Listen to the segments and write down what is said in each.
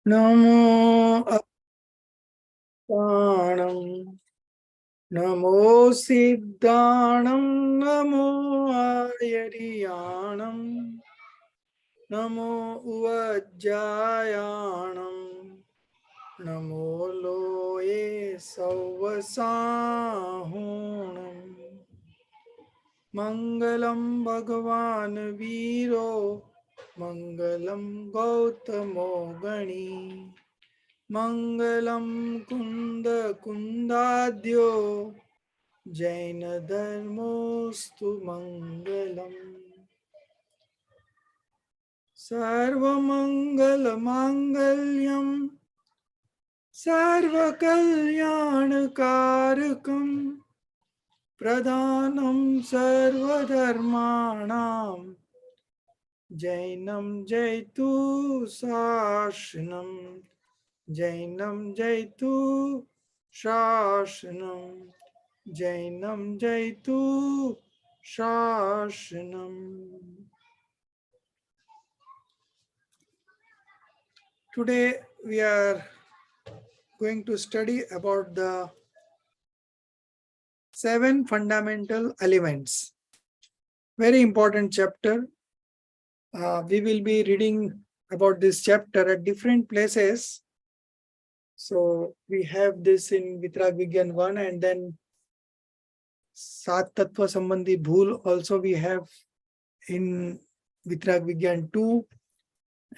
नमो अपाणं नमो सिद्धाणं नमो आयर्याणं नमो उवज्जायाणं नमो लोये सौवसाहुणं मङ्गलं भगवान् वीरो मङ्गलं गौतमो गणी मङ्गलं कुन्द कुन्दाद्यो जैन धर्मोस्तु मङ्गलम् सर्वमङ्गलमाङ्गल्यं सर्वकल्याणकारकं प्रधानं सर्वधर्माणां जैनं जयतु शासनं जैनं जयतु शासनं जैनं जयतु शासनम्. Today we are going to study about the 7 fundamental elements. Very important chapter. We will be reading about this chapter at different places. So we have this in Vitrag Vigyan 1, and then Sat Tattva Sambandhi Bhool also we have in Vitrag Vigyan 2,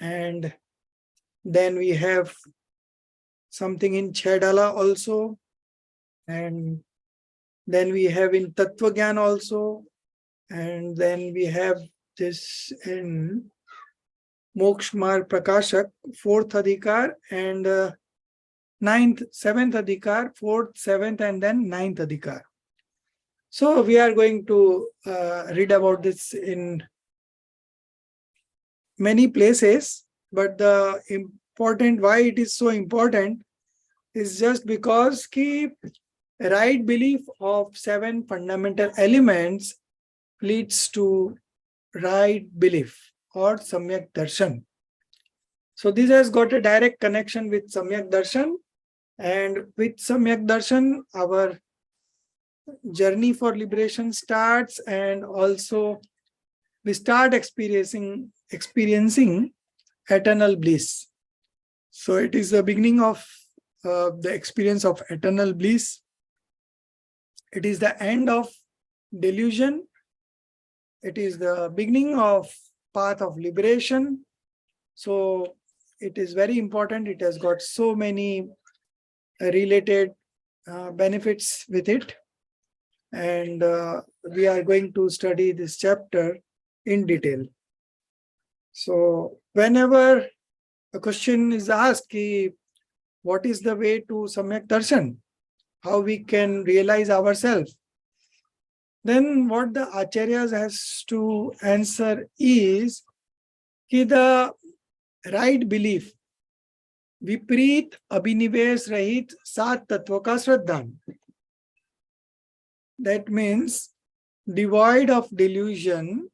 and then we have something in Chedala also, and then we have in Tattva Gyan also, and then we have this in Mokshmar Prakashak, 4th Adhikar, and 9th, 7th Adhikar, 4th, 7th, and then 9th Adhikar. So we are going to read about this in many places, but the important, why it is so important is just because the right belief of 7 fundamental elements leads to right belief or Samyak Darshan. So this has got a direct connection with Samyak Darshan, and with Samyak Darshan our journey for liberation starts, and also we start experiencing eternal bliss. So it is the beginning of the experience of eternal bliss. It is the end of delusion. It is the beginning of path of liberation. So it is very important. It has got so many related benefits with it. And we are going to study this chapter in detail. So whenever a question is asked, what is the way to Samyak Darshan? How we can realize ourselves? Then what the Acharyas has to answer is the right belief, विपरीत अभिनिवेश रहित 7 तत्व का श्रद्धान. That means devoid of delusion.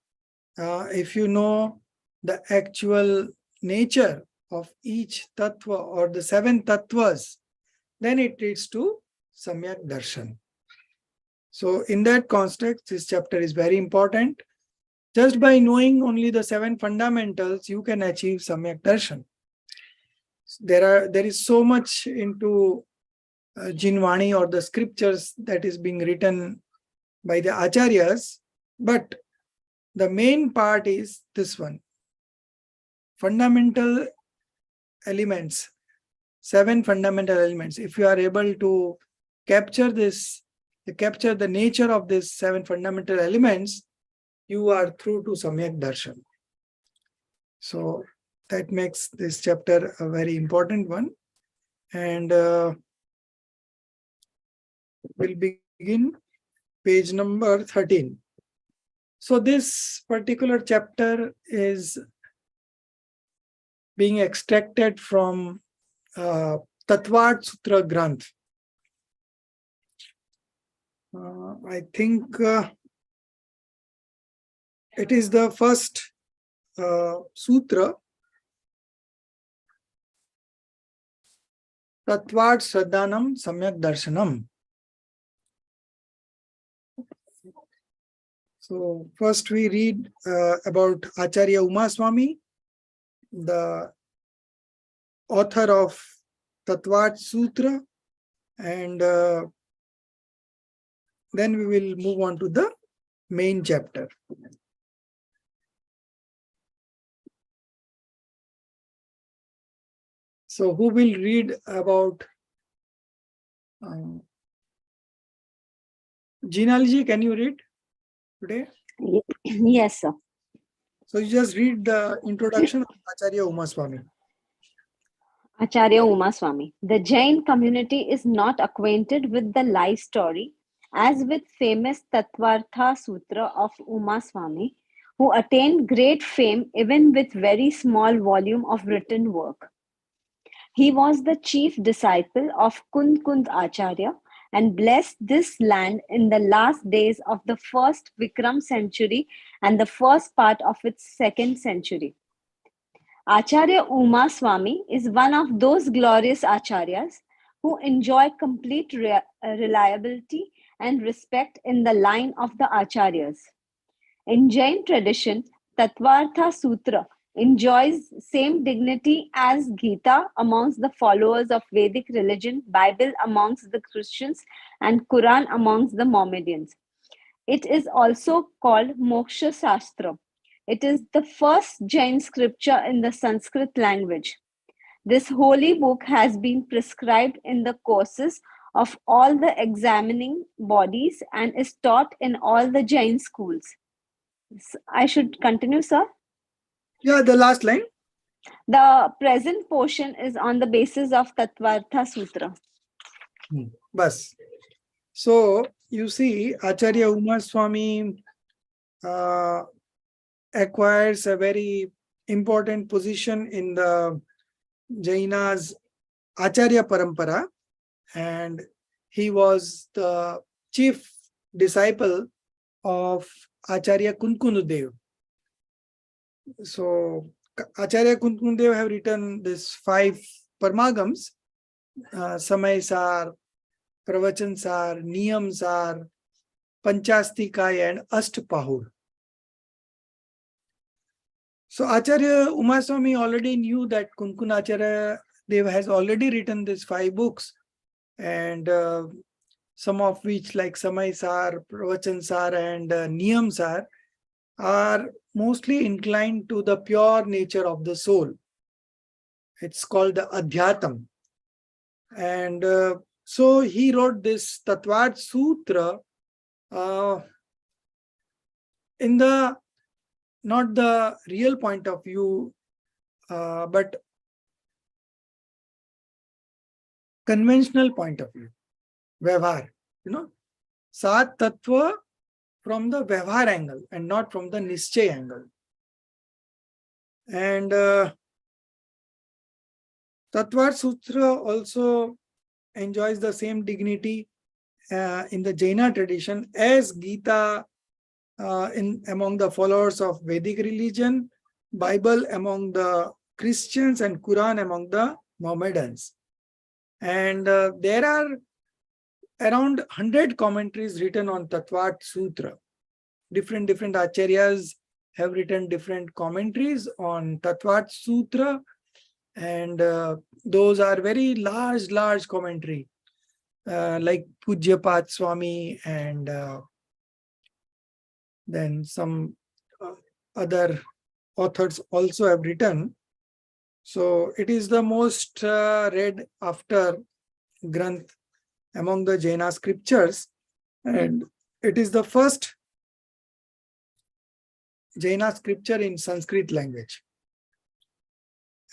If you know the actual nature of each tattva or the 7 tattvas, then it leads to Samyak Darshan. So in that context, this chapter is very important. Just by knowing only the 7 fundamentals, you can achieve Samyak Darshan. There is so much into Jinvani or the scriptures that is being written by the Acharyas, but the main part is this one. Fundamental elements, 7 fundamental elements. If you are able to capture this, capture the nature of these 7 fundamental elements, you are through to Samyak Darshan. So that makes this chapter a very important one. And we'll begin page number 13. So this particular chapter is being extracted from Tattvat Sutra Granth. I think it is the first sutra Tatvat Shraddhanam Samyak Darshanam. So first we read about Acharya Umaswami, the author of Tatvat Sutra, and then we will move on to the main chapter. So who will read about Jinalji, can you read today? Yes, sir. So you just read the introduction of Acharya Umaswami. Acharya Umaswamy. The Jain community is not acquainted with the life story, as with famous Tattvartha Sutra of Umaswamy, who attained great fame even with very small volume of written work. He was the chief disciple of Kund Kund Acharya and blessed this land in the last days of the first Vikram century and the first part of its second century. Acharya Umaswamy is one of those glorious acharyas who enjoy complete reliability and respect in the line of the acharyas. In Jain tradition, Tattvartha Sutra enjoys same dignity as Gita amongst the followers of Vedic religion, Bible amongst the Christians, and Quran amongst the Mohammedans. It is also called Moksha Shastra. It is the first Jain scripture in the Sanskrit language. This holy book has been prescribed in the courses of all the examining bodies and is taught in all the Jain schools. I should continue, sir? Yeah, the last line. The present portion is on the basis of Tattvartha Sutra. Bas. So you see, Acharya Umaswamy acquires a very important position in the Jaina's Acharya Parampara, and he was the chief disciple of Acharya Kunkunudev. So Acharya Kunkunudev have written this 5 Parmagams, Samay Sar, Pravachan Sar, Niyam Sar, Panchastikaya and Ashtapahur. So Acharya Umaswamy already knew that Kunkun Acharya Dev has already written these 5 books, and some of which like Samay Sar, Pravachan Sar and Niyam Sar are mostly inclined to the pure nature of the soul. It's called the Adhyatam. And so he wrote this Tattvat Sutra in the not the real point of view, but conventional point of view, Vyavhar, Sat Tattva from the Vyavhar angle and not from the Nischay angle. And Tattvat Sutra also enjoys the same dignity in the Jaina tradition as Gita among the followers of Vedic religion, Bible among the Christians, and Quran among the Mohammedans. And there are around 100 commentaries written on Tattvat Sutra. Different acharyas have written different commentaries on Tattvat Sutra, and those are very large commentary, like Pujyapat Swami, and then some other authors also have written. So it is the most read after Granth among the Jaina scriptures, and it is the first Jaina scripture in Sanskrit language.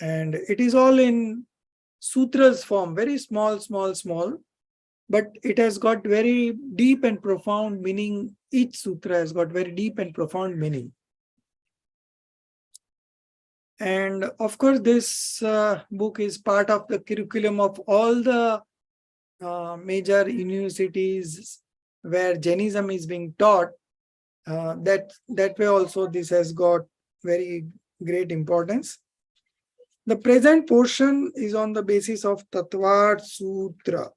And it is all in sutras form, very small, but it has got very deep and profound meaning. Each sutra has got very deep and profound meaning. And of course, this book is part of the curriculum of all the major universities where Jainism is being taught. That way also this has got very great importance. The present portion is on the basis of Tattva Sutra.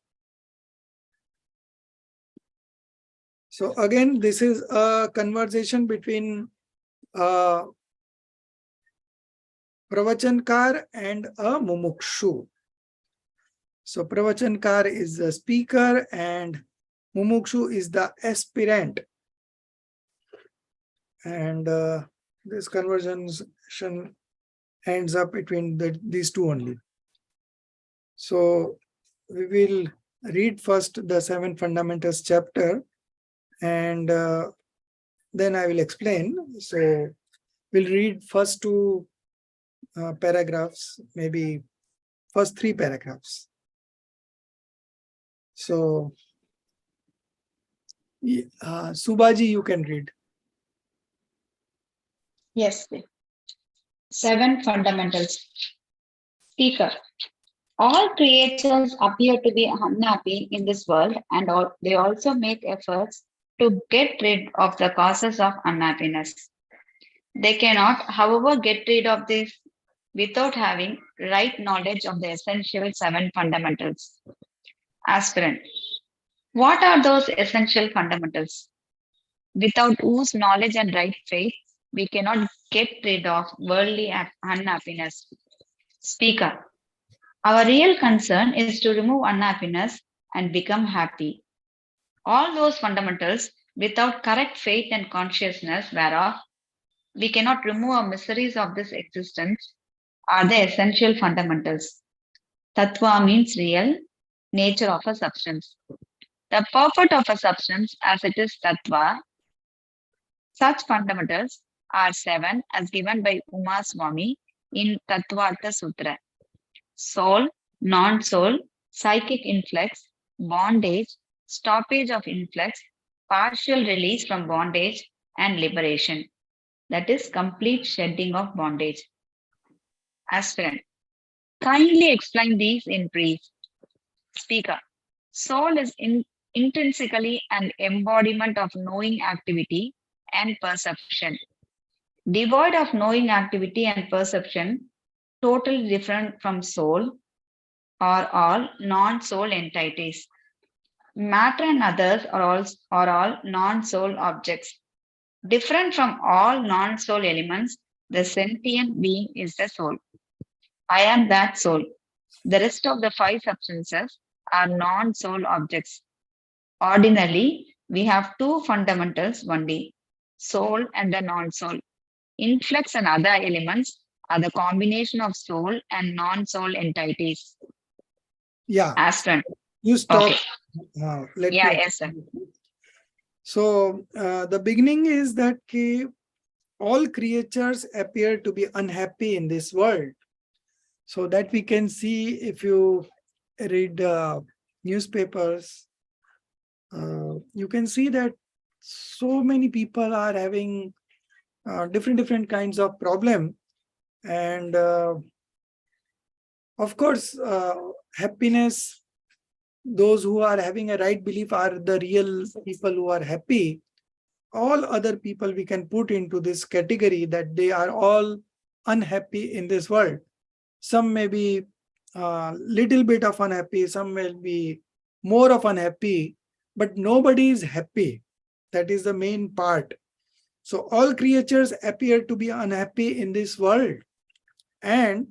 So again, this is a conversation between a Pravachankar and a Mumukshu. So Pravachankar is the speaker and Mumukshu is the aspirant. And this conversation ends up between these two only. So we will read first the 7 fundamentals chapter and then I will explain. So we'll read first 2 paragraphs, maybe first 3 paragraphs. So Subhaji, you can read. Yes. 7 fundamentals. Speaker. All creatures appear to be unhappy in this world, and they also make efforts to get rid of the causes of unhappiness. They cannot, however, get rid of this without having right knowledge of the essential 7 fundamentals. Aspirant. What are those essential fundamentals? Without whose knowledge and right faith, we cannot get rid of worldly unhappiness. Speaker. Our real concern is to remove unhappiness and become happy. All those fundamentals, without correct faith and consciousness whereof we cannot remove our miseries of this existence, are the essential fundamentals. Tattva means real, nature of a substance. The purport of a substance as it is tattva. Such fundamentals are 7 as given by Uma Swami in Tattvartha Sutra. Soul, non-soul, psychic influx, bondage, stoppage of influx, partial release from bondage, and liberation. That is complete shedding of bondage. Aspirant. Kindly explain these in brief. Speaker. Soul is intrinsically an embodiment of knowing activity and perception. Devoid of knowing activity and perception, totally different from soul, are all non-soul entities. Matter and others are all non-soul objects. Different from all non-soul elements, the sentient being is the soul. I am that soul. The rest of the 5 substances are non-soul objects. Ordinarily, we have 2 fundamentals only, soul and the non-soul. Influx and other elements are the combination of soul and non-soul entities. Yeah. Aspirant. You stop. Okay. Yes, sir. So the beginning is that all creatures appear to be unhappy in this world. So that we can see if you read newspapers, you can see that so many people are having different kinds of problem. And of course, happiness, those who are having a right belief are the real people who are happy. All other people we can put into this category that they are all unhappy in this world. Some may be little bit of unhappy, some may be more of unhappy, but nobody is happy. That is the main part. So all creatures appear to be unhappy in this world, and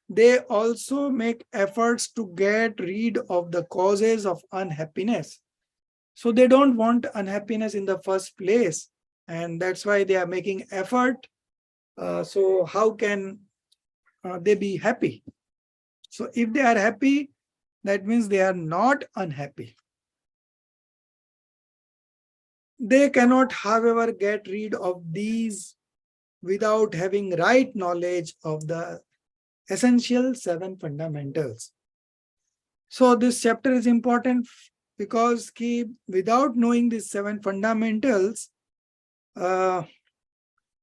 they also make efforts to get rid of the causes of unhappiness. So they don't want unhappiness in the first place, and that's why they are making effort. So how can they be happy? So if they are happy, that means they are not unhappy. They cannot, however, get rid of these without having right knowledge of the essential 7 fundamentals. So this chapter is important because without knowing these 7 fundamentals,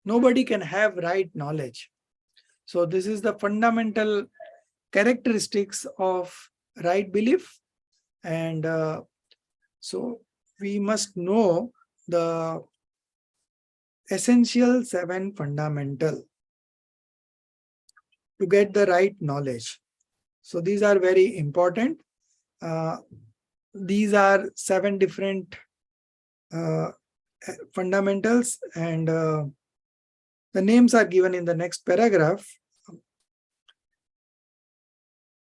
nobody can have right knowledge. So this is the fundamental characteristics of right belief. And so we must know the essential 7 fundamental. to get the right knowledge. So these are very important. These are 7 different fundamentals, and the names are given in the next paragraph.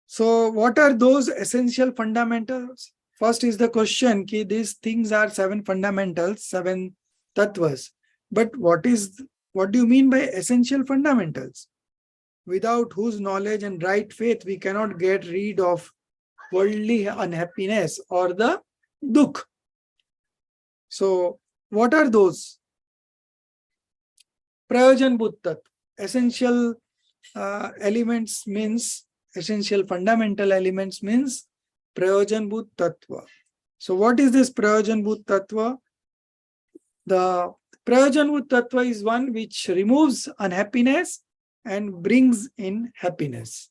So what are those essential fundamentals? First is the question, ki these things are 7 fundamentals, 7 tattvas. But what do you mean by essential fundamentals? Without whose knowledge and right faith, we cannot get rid of worldly unhappiness or the dukh. So what are those? Prayojan Bhuttat, essential elements means, essential fundamental elements means Prayojan Bhut Tattva. So what is this Prayojan Bhut Tattva? The Prayojan Bhut Tattva is one which removes unhappiness and brings in happiness.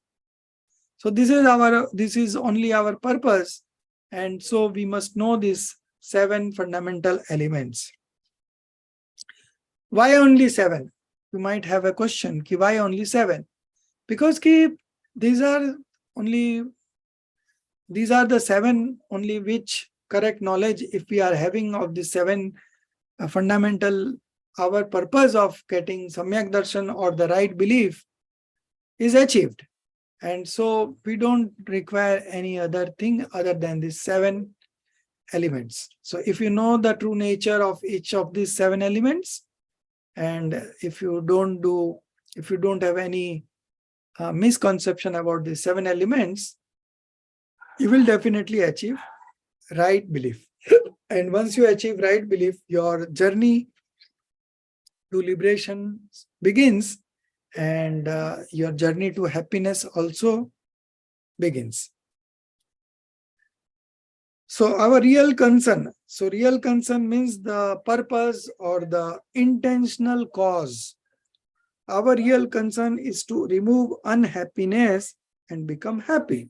So this is only our purpose, and so we must know these 7 fundamental elements. Why only 7? You might have a question, ki why only 7? Because these are the 7 only which correct knowledge, if we are having of the 7 fundamental, our purpose of getting Samyak Darshan or the right belief is achieved. And so we don't require any other thing other than these 7 elements. So if you know the true nature of each of these 7 elements, and if you don't have any misconception about these 7 elements, you will definitely achieve right belief. And once you achieve right belief, your journey to liberation begins, and your journey to happiness also begins. So our real concern, real concern means the purpose or the intentional cause. Our real concern is to remove unhappiness and become happy.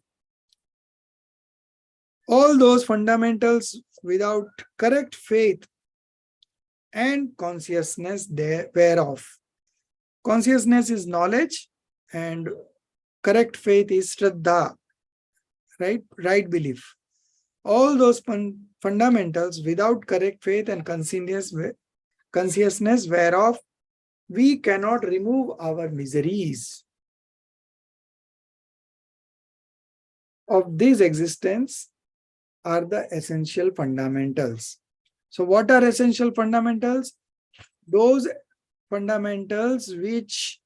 All those fundamentals without correct faith and consciousness thereof. Consciousness is knowledge, and correct faith is Shraddha, right belief. All those fundamentals without correct faith and consciousness whereof we cannot remove our miseries of this existence are the essential fundamentals. So what are essential fundamentals? Those fundamentals which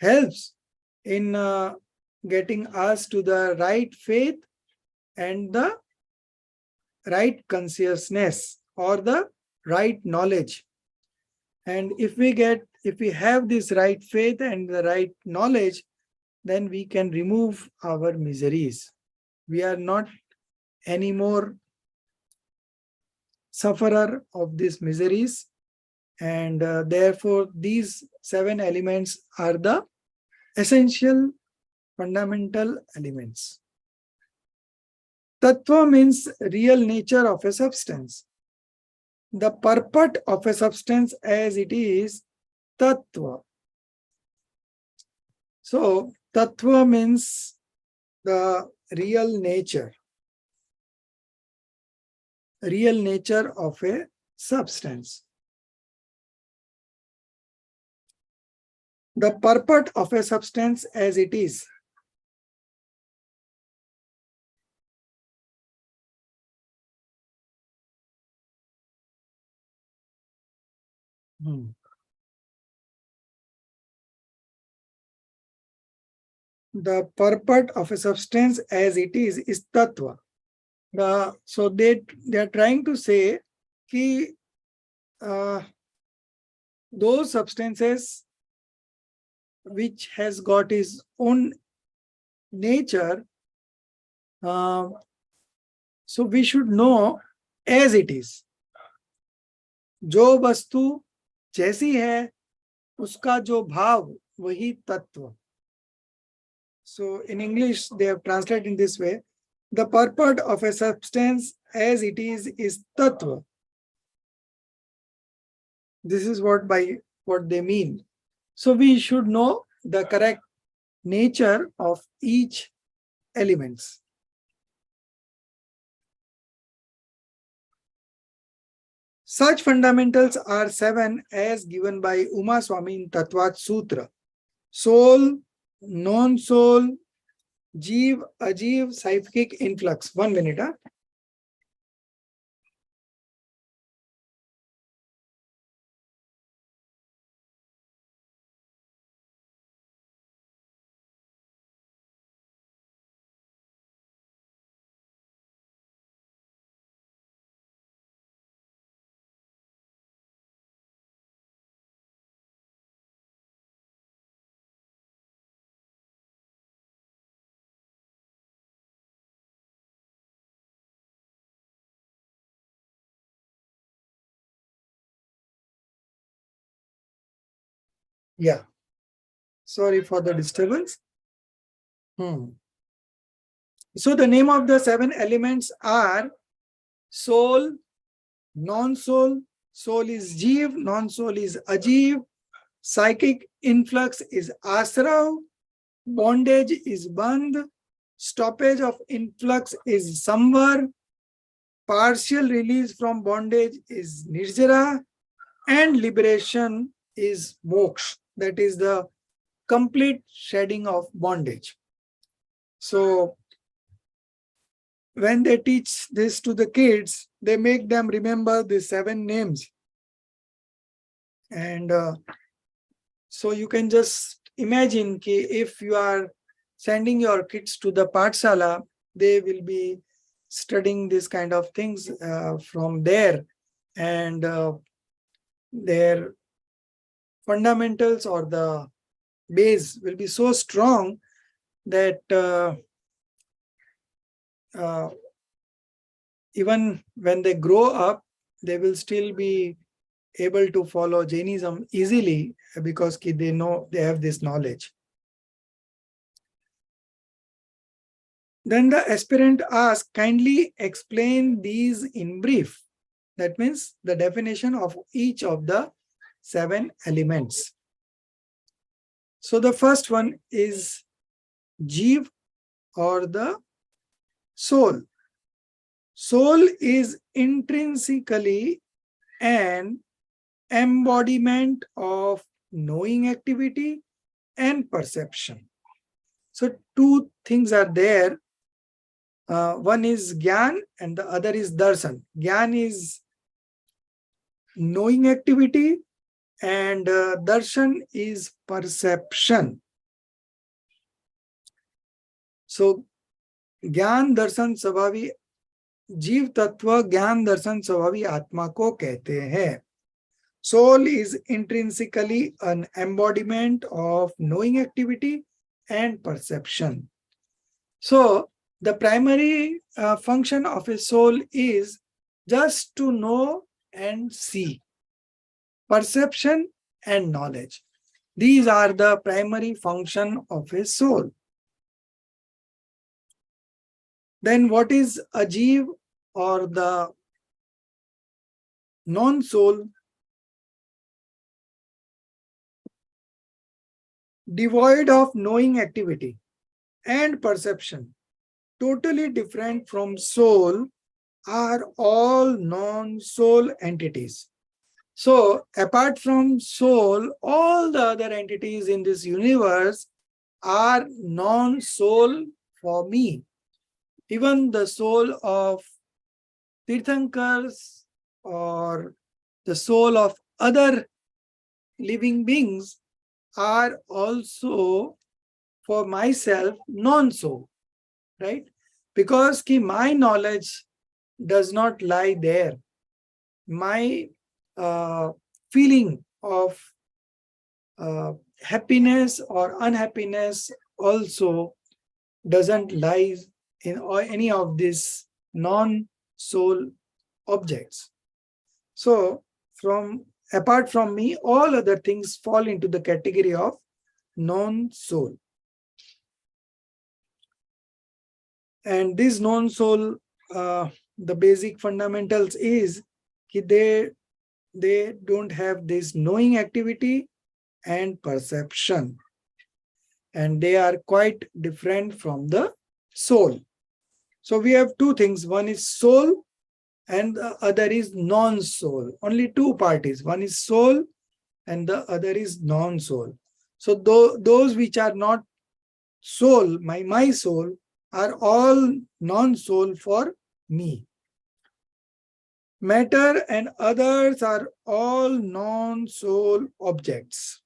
helps in getting us to the right faith and the right consciousness or the right knowledge. And if we have this right faith and the right knowledge, then we can remove our miseries. We are not anymore sufferer of these miseries, and therefore these 7 elements are the essential fundamental elements. Tattva means real nature of a substance. The purport of a substance as it is tattva. So tattva means the real nature of a substance. The purport of a substance as it is. The purport of a substance as it is tattva. So they are trying to say that those substances which has got its own nature, so we should know as it is. जो वस्तु जैसी है उसका जो भाव वही तत्व. So in English they have translated in this way: the purport of a substance as it is tattva. This is what they mean. So we should know the correct nature of each elements. Such fundamentals are 7 as given by Uma Swami in Tattvat Sutra. Soul, non-soul, Jeev, Ajeev, psychic influx. 1 minute. Huh? Yeah. Sorry for the disturbance. So the name of the 7 elements are soul, non-soul, soul is Jeev, non-soul is Ajeev, psychic influx is Asrav, bondage is Bandh, stoppage of influx is Samvar, partial release from bondage is Nirjara, and liberation is Moksha. That is the complete shedding of bondage. So when they teach this to the kids, they make them remember the 7 names. And so you can just imagine if you are sending your kids to the Pathshala, they will be studying this kind of things from there. And their fundamentals or the base will be so strong that even when they grow up, they will still be able to follow Jainism easily because they know they have this knowledge. Then the aspirant asks, kindly explain these in brief. That means the definition of each of the 7 elements. So the first one is Jeev or the soul. Soul is intrinsically an embodiment of knowing activity and perception. So 2 things are there. One is Gyan and the other is Darshan. Gyan is knowing activity and Darshan is perception. So Gyan Darshan Swabhavi, Jeev Tattva Gyan Darshan Swabhavi Atma ko कहते हैं. Soul is intrinsically an embodiment of knowing activity and perception. So the primary function of a soul is just to know and see. Perception and knowledge. These are the primary function of a soul. Then what is Ajeev or the non-soul? Devoid of knowing activity and perception, totally different from soul, are all non-soul entities. So apart from soul, all the other entities in this universe are non-soul for me. Even the soul of Tirthankars or the soul of other living beings are also for myself non-soul, right? Because my knowledge does not lie there. My feeling of happiness or unhappiness also doesn't lie in any of these non-soul objects. So apart from me, all other things fall into the category of non-soul. And this non-soul, the basic fundamentals is they don't have this knowing activity and perception. and they are quite different from the soul. So we have two things. One is soul and the other is non-soul. Only two parties. One is soul and the other is non-soul. So those which are not soul, my soul, are all non-soul for me. Matter and others are all non-soul objects.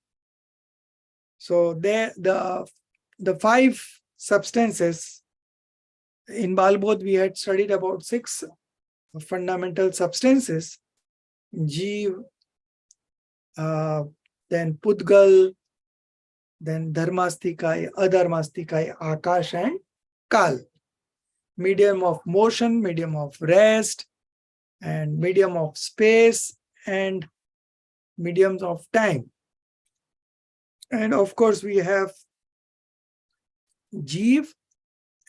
So the five substances in Balbodh, we had studied about 6 fundamental substances: Jeev, then Pudgal, then Dharmastikai, Adharmastikai, Akash, and Kal. Medium of motion, medium of rest, and medium of space, and mediums of time. And of course, we have Jeev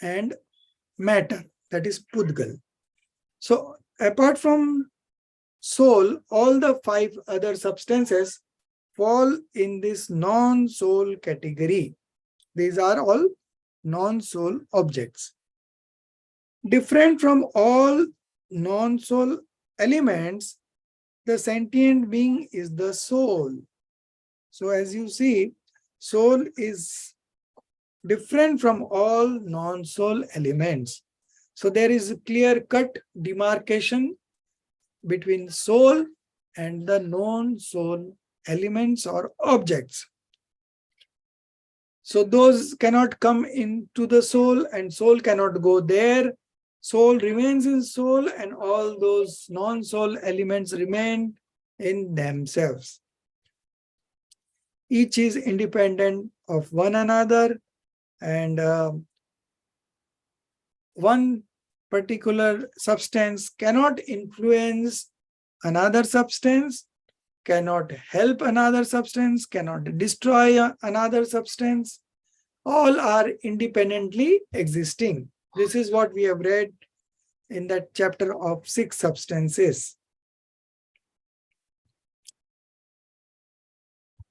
and matter, that is Pudgal. So apart from soul, all the 5 other substances fall in this non-soul category. These are all non-soul objects. Different from all non-soul elements, the sentient being is the soul. So as you see, soul is different from all non-soul elements. So there is a clear-cut demarcation between soul and the non-soul elements or objects. So those cannot come into the soul and soul cannot go there. Soul remains in soul and all those non-soul elements remain in themselves. Each is independent of one another, and one particular substance cannot influence another substance, cannot help another substance, cannot destroy another substance. All are independently existing. This is what we have read in that chapter of 6 substances.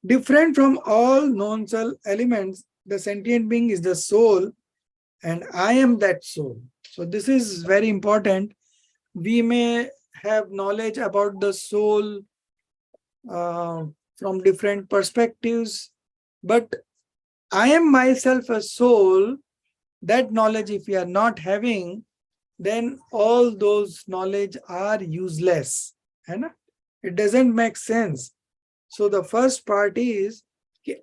Different from all non-soul elements, the sentient being is the soul, and I am that soul. So this is very important. We may have knowledge about the soul from different perspectives, but I am myself a soul. That knowledge, if we are not having, then all those knowledge are useless. It doesn't make sense. So the first part is,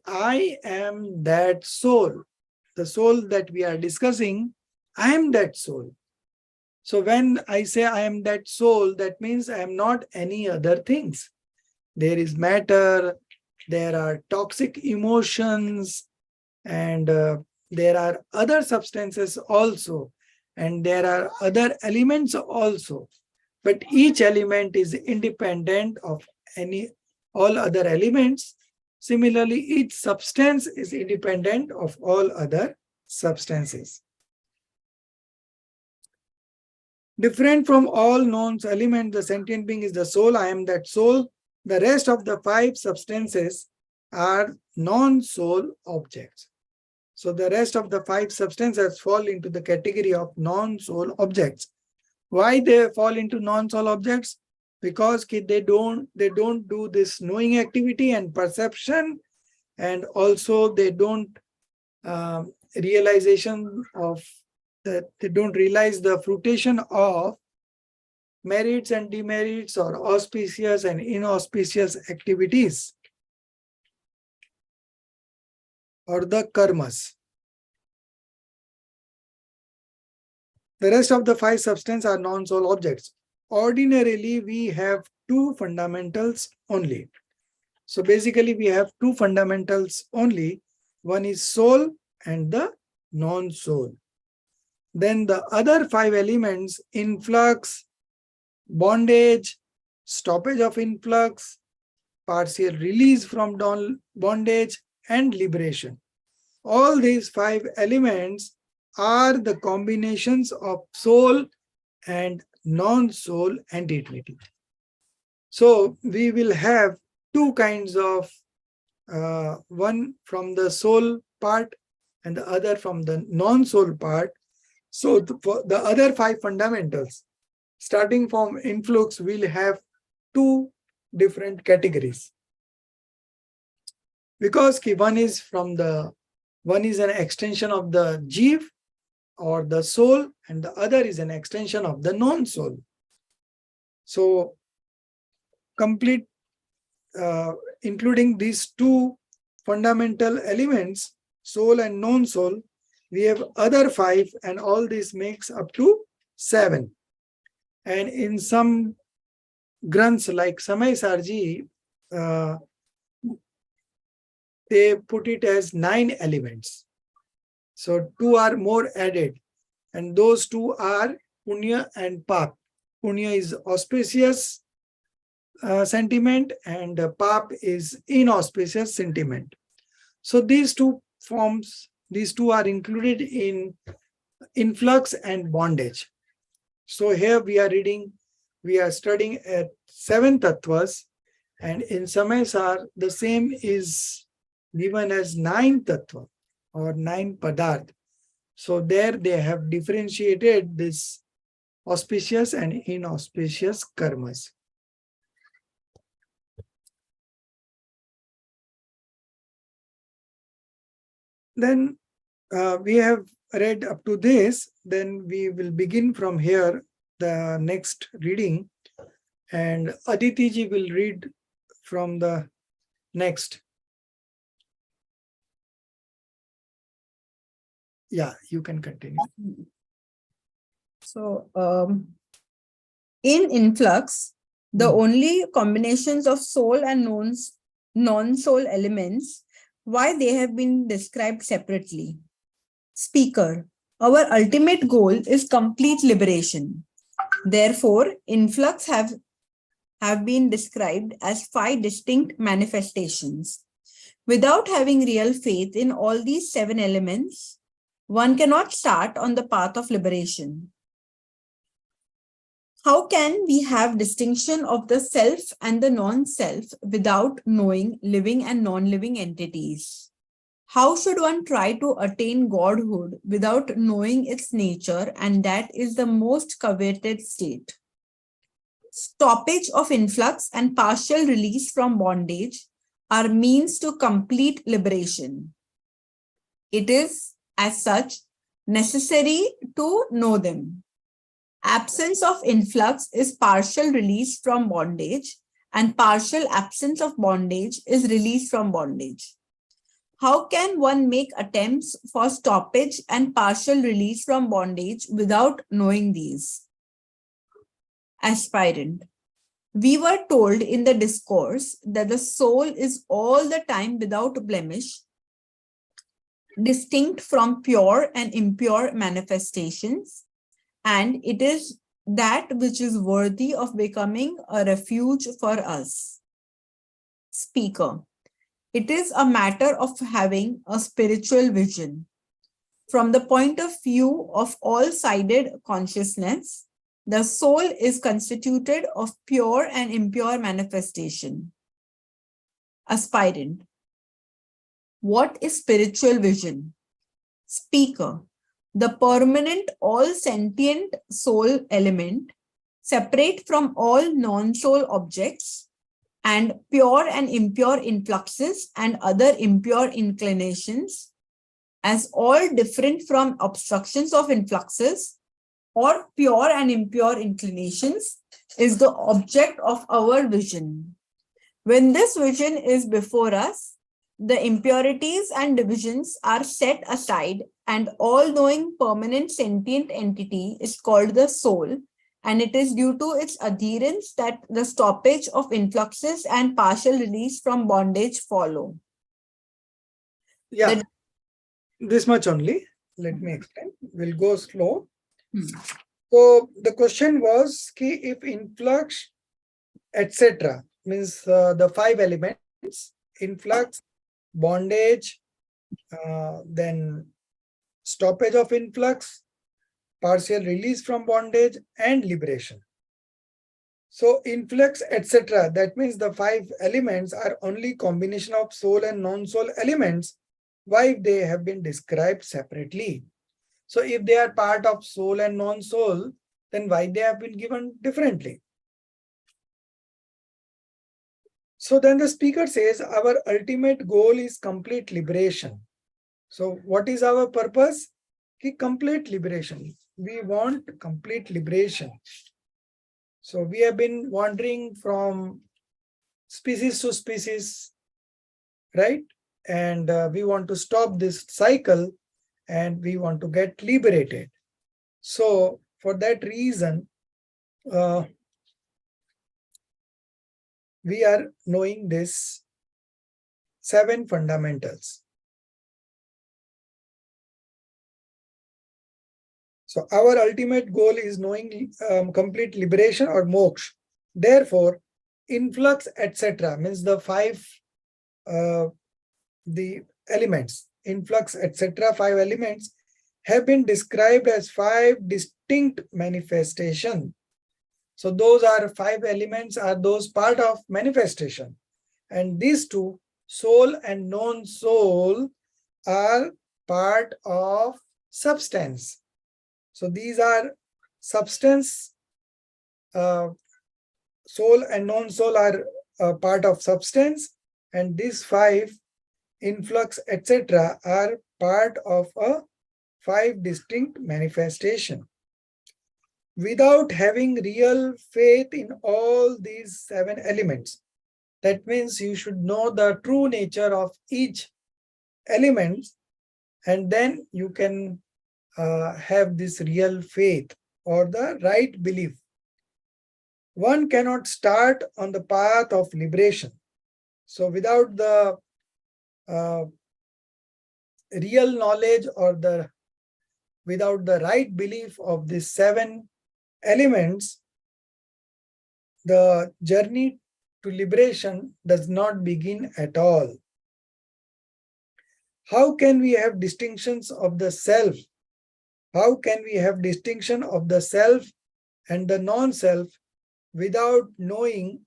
I am that soul. The soul that we are discussing, I am that soul. So when I say I am that soul, that means I am not any other things. There is matter, there are toxic emotions, and there are other substances also, and there are other elements also. But each element is independent of all other elements. Similarly, each substance is independent of all other substances. Different from all known elements, the sentient being is the soul. I am that soul. The rest of the 5 substances are non-soul objects. So the rest of the 5 substances fall into the category of non-soul objects. Why they fall into non-soul objects? Because they don't do this knowing activity and perception, and also they don't realization of that, they don't realize the fruition of merits and demerits or auspicious and inauspicious activities or the karmas. The rest of the 5 substances are non-soul objects. Ordinarily, we have 2 fundamentals only. So basically, we have 2 fundamentals only. One is soul and the non-soul. Then the other 5 elements, influx, bondage, stoppage of influx, partial release from bondage, and liberation. All these 5 elements are the combinations of soul and non-soul entity. So we will have 2 kinds of one from the soul part and the other from the non-soul part. So for the other 5 fundamentals, starting from influx, we'll have 2 different categories. Because one is an extension of the jiv or the soul, and the other is an extension of the non-soul. So complete, including these 2 fundamental elements, soul and non-soul, we have other 5, and all this makes up to 7. And in some granths like Samay Sarji, they put it as 9 elements. So 2 are more added, and those 2 are punya and pap. Punya is auspicious sentiment, and pap is inauspicious sentiment. So these 2 forms, these 2 are included in influx and bondage. So here we are studying at 7 tattvas, and in Samaysar, the same is given as 9 tattva or 9 padarth. So there they have differentiated this auspicious and inauspicious karmas. Then we have read up to this, then we will begin from here the next reading, and Aditi ji will read from the next. Yeah, you can continue. So in influx, the only combinations of soul and non-soul elements, why they have been described separately. Speaker, our ultimate goal is complete liberation. Therefore, influx have been described as 5 distinct manifestations. Without having real faith in all these 7 elements, one cannot start on the path of liberation. How can we have distinction of the self and the non-self without knowing living and non-living entities? How should one try to attain godhood without knowing its nature, and that is the most coveted state? Stoppage of influx and partial release from bondage are means to complete liberation. It is, as such, necessary to know them. Absence of influx is partial release from bondage, and partial absence of bondage is release from bondage. How can one make attempts for stoppage and partial release from bondage without knowing these? Aspirant, we were told in the discourse that the soul is all the time without blemish, distinct from pure and impure manifestations, and it is that which is worthy of becoming a refuge for us. Speaker, it is a matter of having a spiritual vision. From the point of view of all-sided consciousness, the soul is constituted of pure and impure manifestation. Aspirant, what is spiritual vision? Speaker, the permanent all-sentient soul element, separate from all non-soul objects, and pure and impure influxes and other impure inclinations, as all different from obstructions of influxes or pure and impure inclinations, is the object of our vision. When this vision is before us, the impurities and divisions are set aside, and all-knowing permanent sentient entity is called the soul, and it is due to its adherence that the stoppage of influxes and partial release from bondage follow. Yeah, this much only. Let me explain. We'll go slow. So the question was, if influx, etc., means the 5 elements, influx, bondage, then stoppage of influx, partial release from bondage, and liberation. So influx, etc., that means the 5 elements are only combination of soul and non-soul elements why they have been described separately. So if they are part of soul and non-soul, then why they have been given differently? So then the speaker says, our ultimate goal is complete liberation. So what is our purpose? Complete liberation. We want complete liberation. So we have been wandering from species to species, right? And we want to stop this cycle and we want to get liberated. So for that reason, we are knowing this 7 fundamentals. So our ultimate goal is knowing complete liberation or moksha. Therefore, influx, etc. means the 5 the elements, influx, etc. 5 elements have been described as 5 distinct manifestations. So those are 5 elements are those part of manifestation. And these two, soul and non-soul, are part of substance. So these are substance, soul and non-soul are part of substance, and these 5, influx, etc. are part of a 5 distinct manifestation. Without having real faith in all these 7 elements, that means you should know the true nature of each element, and then you can have this real faith or the right belief. One cannot start on the path of liberation. So without the real knowledge or without the right belief of these 7 elements, the journey to liberation does not begin at all. How can we have distinctions of the self? How can we have distinction of the self and the non-self without knowing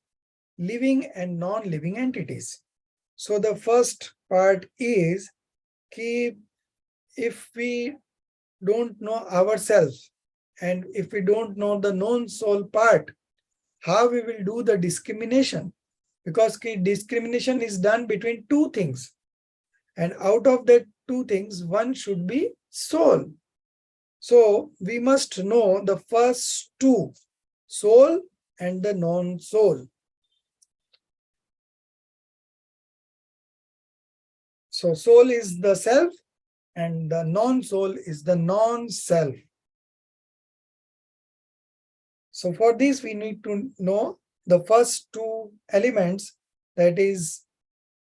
living and non-living entities? So the first part is, if we don't know ourselves and if we don't know the non-soul part, how we will do the discrimination? Because discrimination is done between 2 things. And out of that 2 things, one should be soul. So we must know the first 2, soul and the non-soul. So soul is the self and the non-soul is the non-self. So for this, we need to know the first 2 elements, that is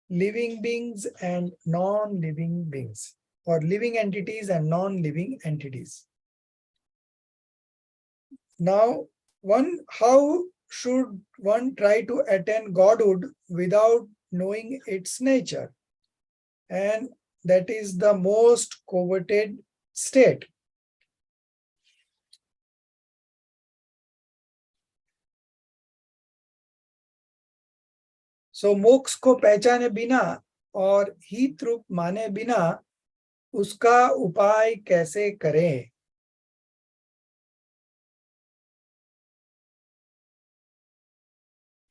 living beings and non-living beings, or living entities and non-living entities. Now, how should one try to attain Godhood without knowing its nature? And that is the most coveted state. So मोक्ष को पहचाने बिना और हित रूप माने बिना उसका उपाय कैसे करें?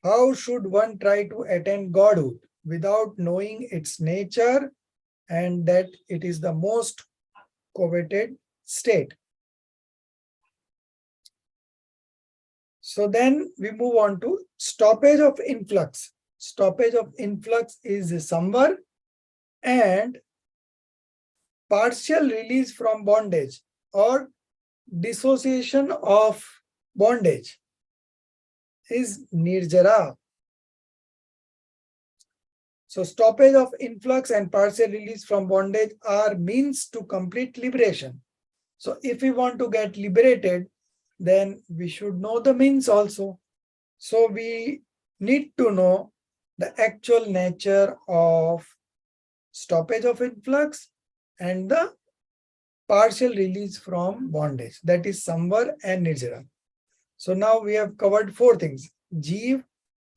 How should one try to attain Godhood without knowing its nature and that it is the most coveted state? So then we move on to stoppage of influx. Stoppage of influx is samvar, and partial release from bondage or dissociation of bondage is nirjara. So stoppage of influx and partial release from bondage are means to complete liberation. So if we want to get liberated, then we should know the means also. So we need to know the actual nature of stoppage of influx and the partial release from bondage, that is samvar and nirjara. So now we have covered 4 things: jeev,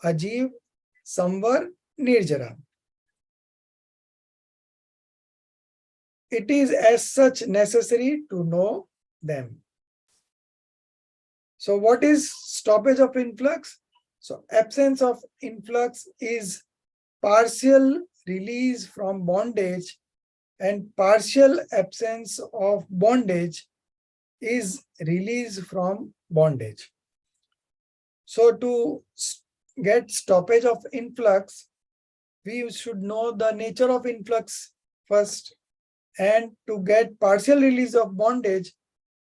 ajeev, samvar, nirjara. it is as such necessary to know them. So what is stoppage of influx? So absence of influx is partial release from bondage, and partial absence of bondage is release from bondage. So to get stoppage of influx, we should know the nature of influx first, and to get partial release of bondage,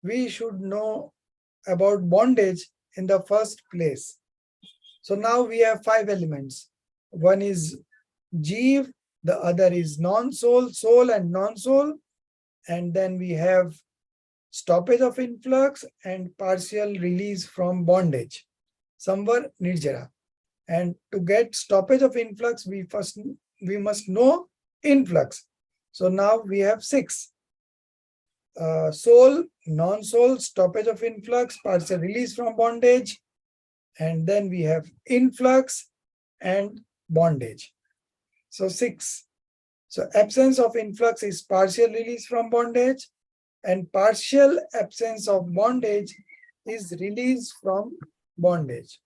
we should know about bondage in the first place. So now we have 5 elements. One is Jeev, the other is non-soul, soul and non-soul, and then we have stoppage of influx and partial release from bondage, Samvar Nirjara. And to get stoppage of influx, we must know influx. So now we have 6. Soul, non-soul, stoppage of influx, partial release from bondage, and then we have influx and bondage. So 6. So absence of influx is partial release from bondage, and partial absence of bondage is release from bondage.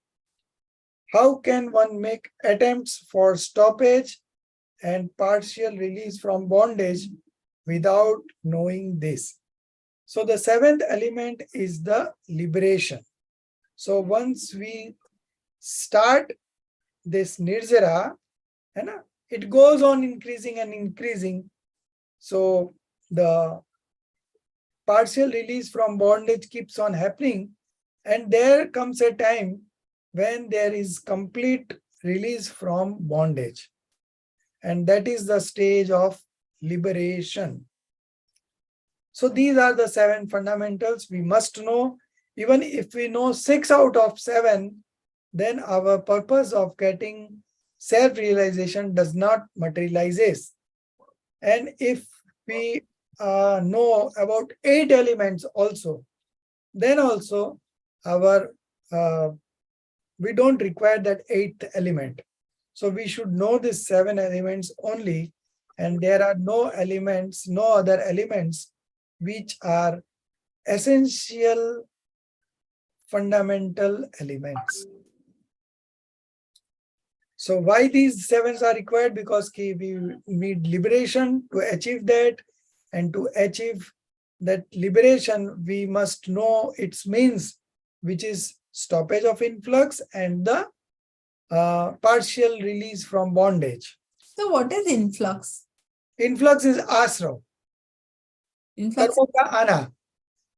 How can one make attempts for stoppage and partial release from bondage without knowing this? So the 7th element is the liberation. So once we start this nirjara, it goes on increasing and increasing. So the partial release from bondage keeps on happening, and there comes a time when there is complete release from bondage, and that is the stage of liberation. So these are the 7 fundamentals we must know. Even if we know 6 out of 7, then our purpose of getting self-realization does not materializes. And if we know about 8 elements also, then also our we don't require that 8th element. So we should know these 7 elements only, and there are no elements, no other elements which are essential fundamental elements. So why these 7s are required? Because we need liberation to achieve that, and to achieve that liberation, we must know its means, which is stoppage of influx and the partial release from bondage. So what is influx? Influx is asrav. Influx. Karmo ka ana.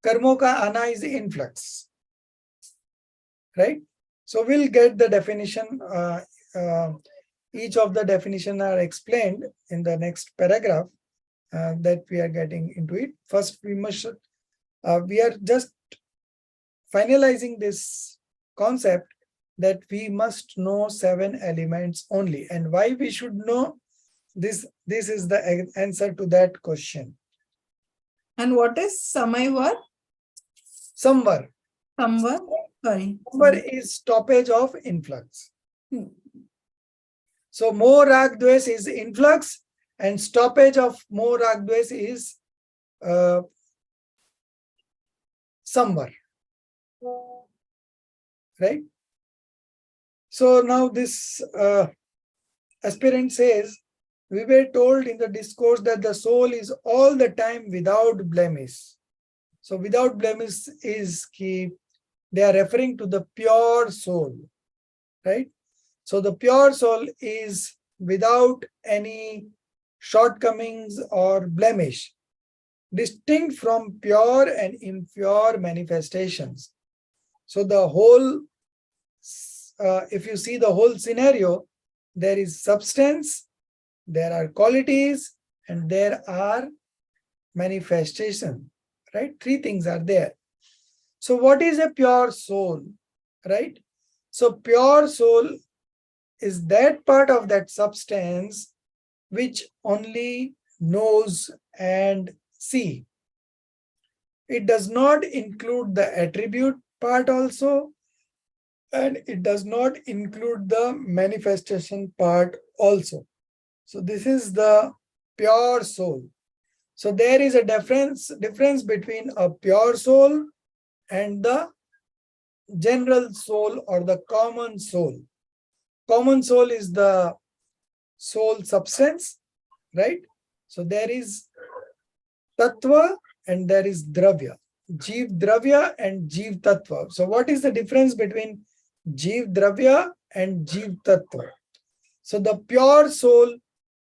Karmo ka ana is influx. Right? So we'll get the definition. Each of the definition are explained in the next paragraph that we are getting into it. First, we are just finalizing this concept that we must know 7 elements only. And why we should know this? This is the answer to that question. And what is Samayvar? Samvar. Samvar? Sorry. Samvar is stoppage of influx. So Moh Rag Dvesh is influx, and stoppage of Moh Rag Dvesh is Samvar. Right? So now this aspirant says, we were told in the discourse that the soul is all the time without blemish. So without blemish is key. They are referring to the pure soul, right? So the pure soul is without any shortcomings or blemish, distinct from pure and impure manifestations. So the whole, if you see the whole scenario, there is substance, there are qualities, and there are manifestation, right? 3 things are there. So what is a pure soul, right? So pure soul is that part of that substance which only knows and see. It does not include the attribute part also, and it does not include the manifestation part also. So this is the pure soul. So there is a difference between a pure soul and the general soul or the common soul. Common soul is the soul substance, right? So there is tattva and there is dravya. Jeev dravya and Jeev tattva. So what is the difference between Jeev dravya and Jeev tattva? So the pure soul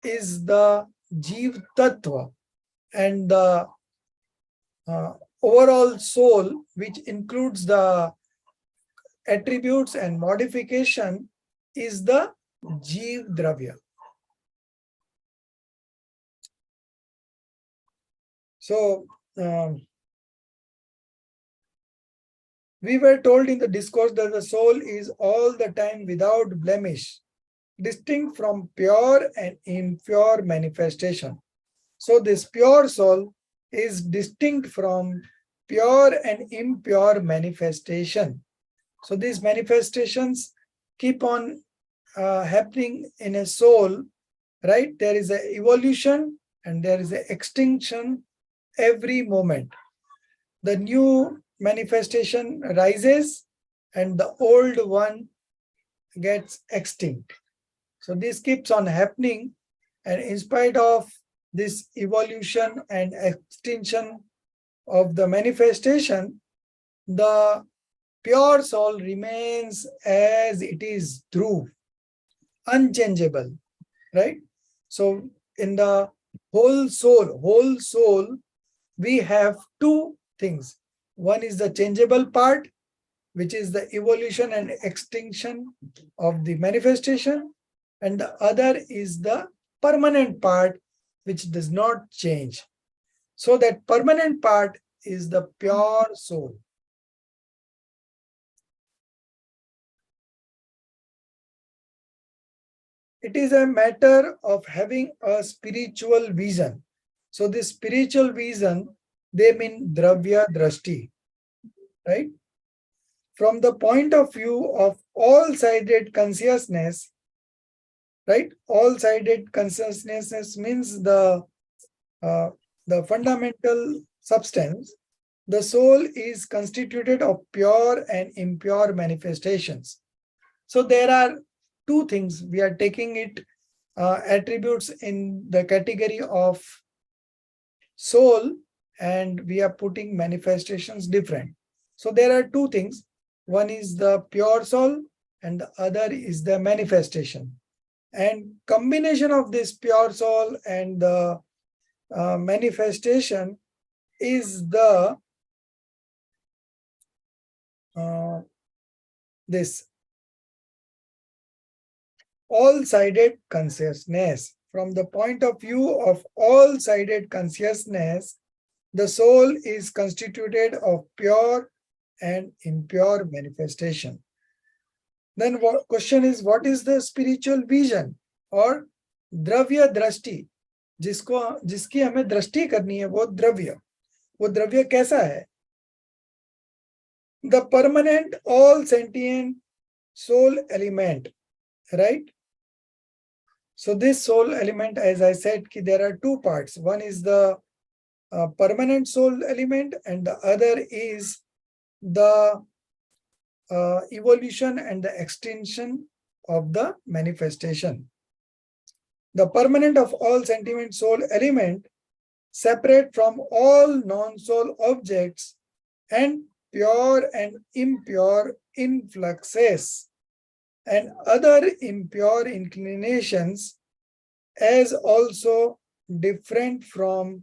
is the Jeev tattva, and the overall soul, which includes the attributes and modification, is the Jeev dravya. So we were told in the discourse that the soul is all the time without blemish, distinct from pure and impure manifestation. So this pure soul is distinct from pure and impure manifestation. So these manifestations keep on happening in a soul, right? There is an evolution and there is an extinction every moment. The new manifestation rises and the old one gets extinct. So this keeps on happening, and in spite of this evolution and extinction of the manifestation, the pure soul remains as it is, true, unchangeable, right? So in the whole soul, we have two things. One is the changeable part, which is the evolution and extinction of the manifestation, and the other is the permanent part, which does not change. So that permanent part is the pure soul. It is a matter of having a spiritual vision. So this spiritual vision, they mean dravya drashti, right? From the point of view of all-sided consciousness, right? All-sided consciousness means the fundamental substance. The soul is constituted of pure and impure manifestations. So there are two things. We are taking it attributes in the category of soul, and we are putting manifestations different. So there are two things. One is the pure soul and the other is the manifestation. And combination of this pure soul and the manifestation is the this all-sided consciousness. From the point of view of all-sided consciousness, the soul is constituted of pure and impure manifestation. Then what question is, what is the spiritual vision or dravya drashti? जिसकी हमें दृष्टि करनी है वो द्रव्य कैसा है? The permanent all sentient soul element, right? So this soul element, as I said, there are two parts. One is the permanent soul element and the other is the evolution and the extinction of the manifestation. The permanent of all sentient soul element separate from all non-soul objects and pure and impure influxes and other impure inclinations, as also different from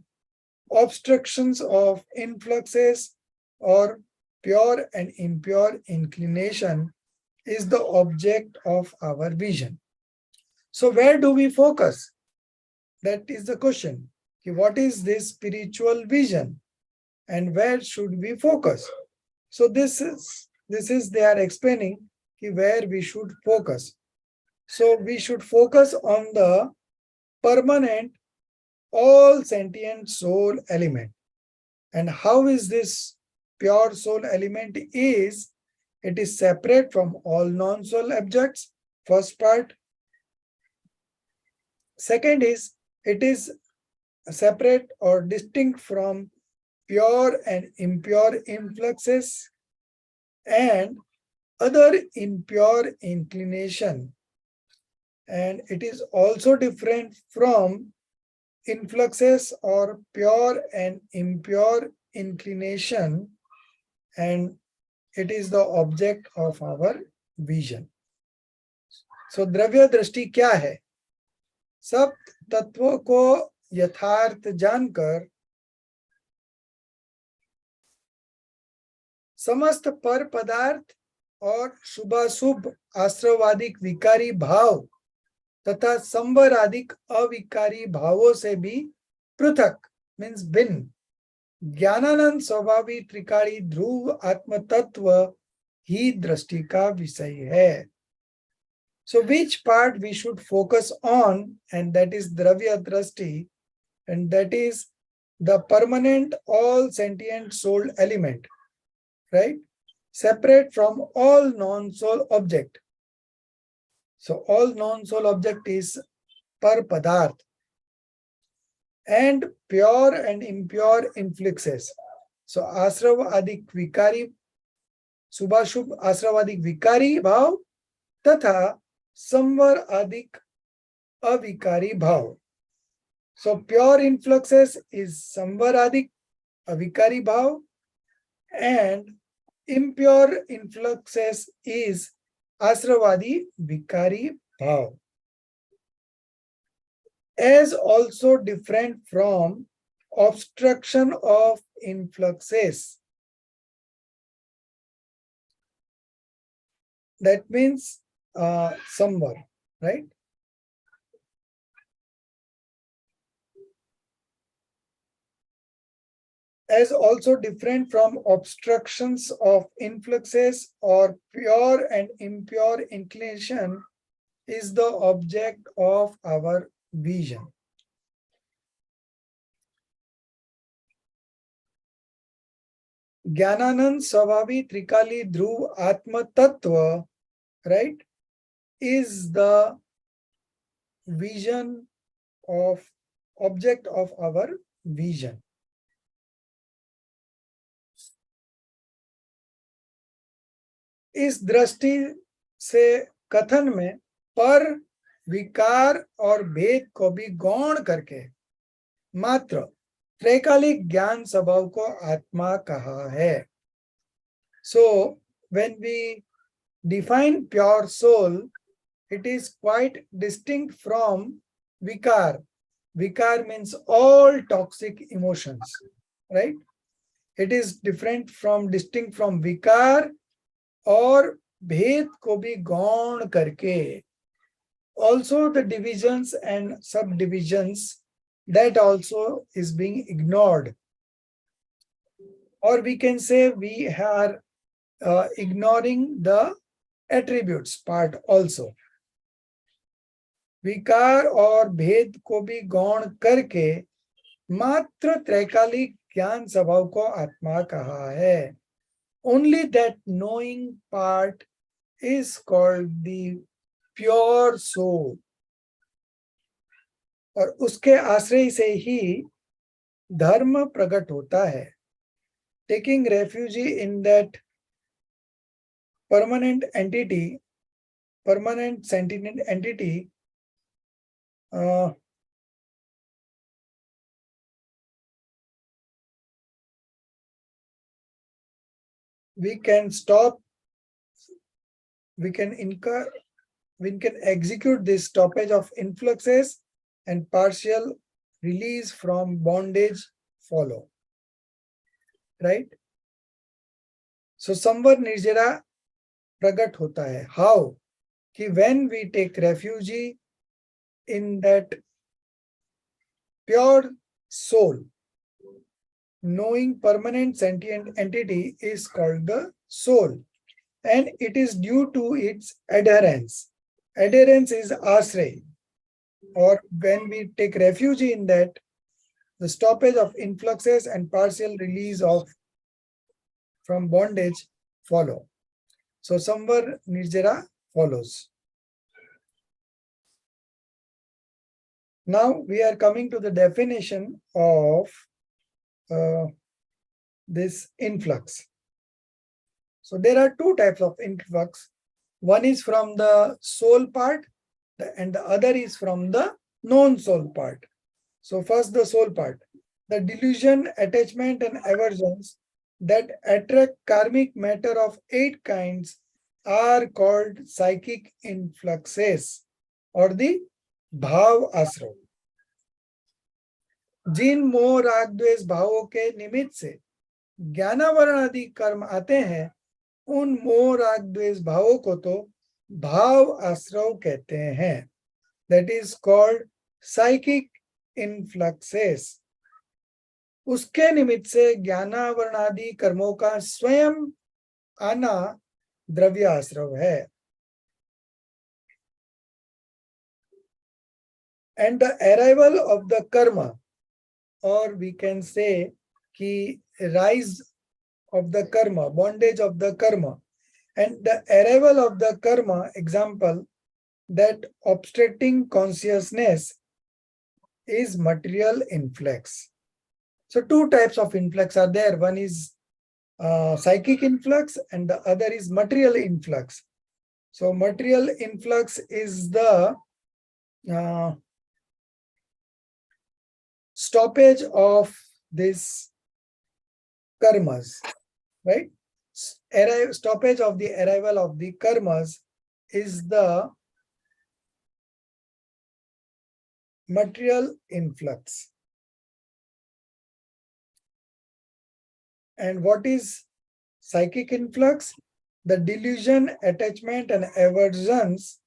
obstructions of influxes or pure and impure inclination, is the object of our vision. So where do we focus? That is the question. What is this spiritual vision and where should we focus? So this is they are explaining where we should focus. So we should focus on the permanent all sentient soul element. And how is this pure soul element? It is separate from all non-soul objects, first part. Second is, it is separate or distinct from pure and impure influxes and other impure inclination. And it is also different from influxes or pure and impure inclination, and it is the object of our vision. So द्रव्य दृष्टि क्या है? सब तत्वों को यथार्थ जानकर समस्त पर पदार्थ और शुभाशुभ आश्रवादिक विकारी भाव तथा संवरादिक अविकारी भावों से भी पृथक मीन्स भिन्न ज्ञानानंद स्वभावी त्रिकाली ध्रुव आत्म तत्व ही दृष्टि का विषय है. So which part we should focus on, and that is dravya drashti, and that is the permanent all sentient soul element, right? Separate from all non-soul object. So all non-soul object is par padarth, and pure and impure influxes. So asrava adik vikari, subhashubh asravadik vikari bhav तथा संवर अधिक अविकारी भाव. So pure influxes is samvaradic avikari bhav, and impure influxes is asravadi vikari bhav. As also different from obstruction of influxes. That means samvar, right? As also different from obstructions of influxes or pure and impure inclination is the object of our vision. Jnananand Swabhavi Trikali Dhruv Atma Tattva, right, is the vision of object of our vision. इस दृष्टि से कथन में पर विकार और भेद को भी गौण करके मात्र त्रैकालिक ज्ञान स्वभाव को आत्मा कहा है. So when we define pure soul, it is quite distinct from vikar. Vikar means all toxic emotions, right? It is different from, distinct from vikar और भेद को भी गौण करके. Also the divisions and subdivisions, that also is being ignored. Or we can say we are ignoring the attributes part also. विकार और भेद को भी गौण करके मात्र त्रैकालिक ज्ञान स्वभाव को आत्मा कहा है. Only that knowing part is called the pure soul. और उसके आश्रय से ही धर्म प्रकट होता है. Taking refuge in that permanent entity, permanent sentient entity, we can stop, we can execute this stoppage of influxes and partial release from bondage follow, right? So samvar nirjara pragat hota hai. How? Ki when we take refuge in that pure soul, knowing permanent sentient entity is called the soul, and it is due to its adherence. Adherence is asray, or when we take refuge in that, the stoppage of influxes and partial release of from bondage follow. So samvar nirjara follows. Now we are coming to the definition of this influx. So there are two types of influx. One is from the soul part and the other is from the non-soul part. So first the soul part. The delusion, attachment and aversions that attract karmic matter of 8 kinds are called psychic influxes or the bhav asrav. जिन मोह राग द्वेष भावों के निमित्त से ज्ञानावरण आदि कर्म आते हैं, उन मोह राग द्वेष भावों को तो भाव आश्रव कहते हैं. That is called psychic influxes. उसके निमित्त से ज्ञानावरण आदि कर्मों का स्वयं आना द्रव्य आश्रव है. And the arrival of the karma, or we can say ki rise of the karma, bondage of the karma, and the arrival of the karma, example, that obstructing consciousness is material influx. So two types of influx are there. One is psychic influx and the other is material influx. So material influx is the stoppage of this karmas, right? Stoppage of the arrival of the karmas is the material influx. And what is psychic influx? The delusion, attachment and aversions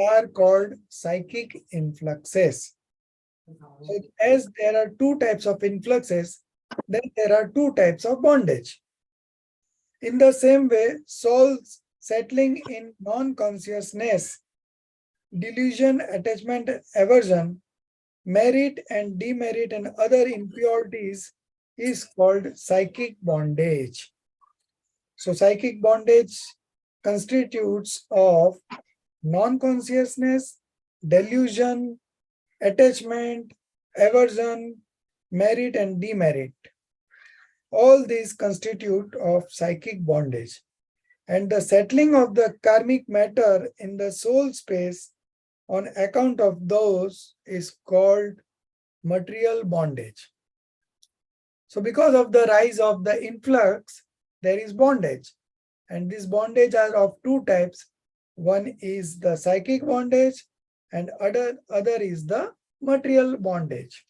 are called psychic influxes. So as there are two types of influxes, then there are two types of bondage. In the same way, souls settling in non-consciousness, delusion, attachment, aversion, merit and demerit and other impurities is called psychic bondage. So psychic bondage constitutes of non-consciousness, delusion, attachment, aversion, merit and demerit. All these constitute of psychic bondage. And the settling of the karmic matter in the soul space on account of those is called material bondage. So because of the rise of the influx, there is bondage. And these bondage are of two types. One is the psychic bondage and other is the material bondage.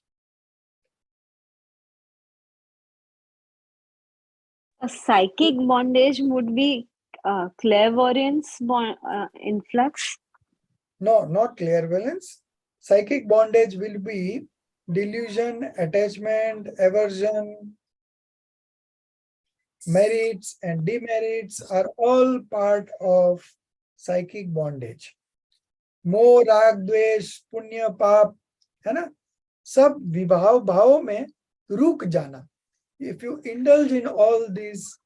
A psychic bondage would be clairvoyance influx. No, not clairvoyance. Psychic bondage will be delusion, attachment, aversion, merits and demerits are all part of psychic bondage. मोह राग द्वेष पुण्य पाप है ना, सब विभाव भावों में रुक जाना. If you indulge in all these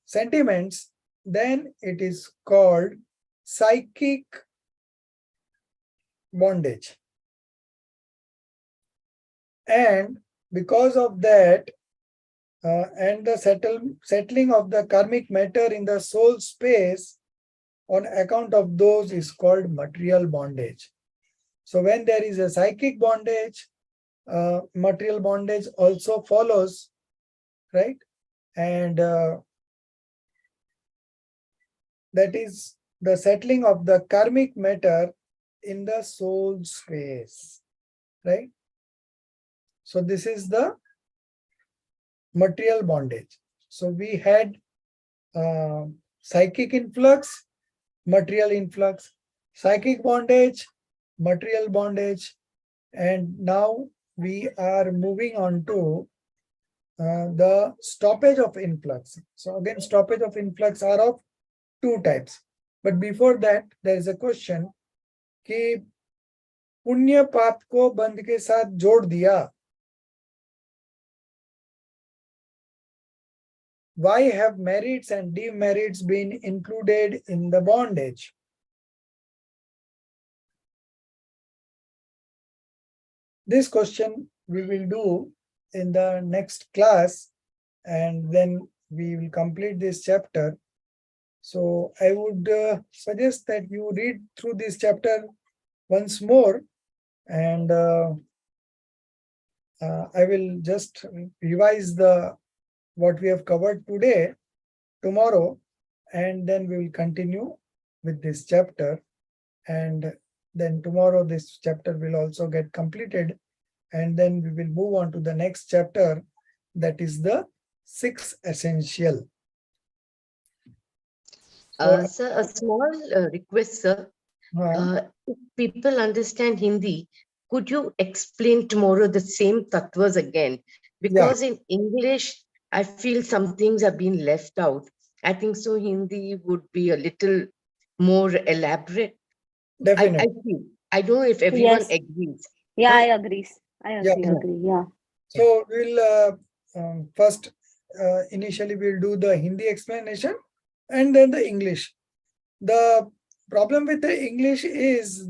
sentiments, then it is called psychic bondage. And because of that, and the settling of the karmic matter in the soul space on account of those is called material bondage. So when there is a psychic bondage, material bondage also follows, right? And that is the settling of the karmic matter in the soul space, right? So this is the material bondage. So we had psychic influx, material influx, psychic bondage, material bondage, and now we are moving on to the stoppage of influx. So again, stoppage of influx are of two types. But before that, there is a question कि पुण्य पाप को बंध के साथ जोड़ दिया. Why have merits and demerits been included in the bondage? This question we will do in the next class, and then we will complete this chapter. So I would suggest that you read through this chapter once more, and I will just revise what we have covered today, tomorrow, and then we will continue with this chapter. And then tomorrow this chapter will also get completed, and then we will move on to the next chapter, that is the sixth essential. Sir, a small request, sir. If people understand Hindi, could you explain tomorrow the same tattvas again? Because in English, I feel some things have been left out. I think so Hindi would be a little more elaborate. Definitely. I feel. I don't know if everyone Yes. agrees. Yeah, Huh? I agree. Agree. Yeah. So we'll first initially we'll do the Hindi explanation and then the English. The problem with the English is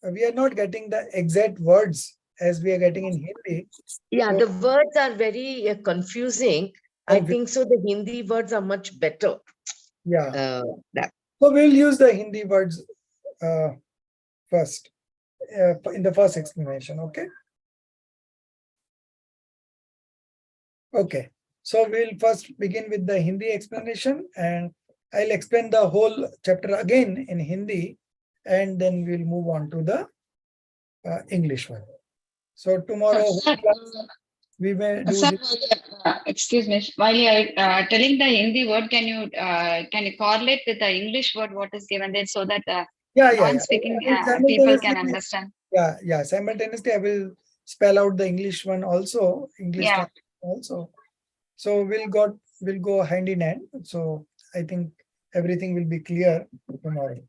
we are not getting the exact words as we are getting in Hindi. Yeah, So, the words are very confusing. I think so the Hindi words are much better. Yeah. That. So we'll use the Hindi words first in the first explanation. Okay. Okay. So we'll first begin with the Hindi explanation, and I'll explain the whole chapter again in Hindi, and then we'll move on to the English one. So tomorrow we may do this. Excuse me, while you are telling the Hindi word, can you correlate with the English word what is given there, so that non-speaking people can understand? Yeah. Simultaneously, I will spell out the English one also. English also. So we'll go hand in hand. So I think everything will be clear tomorrow.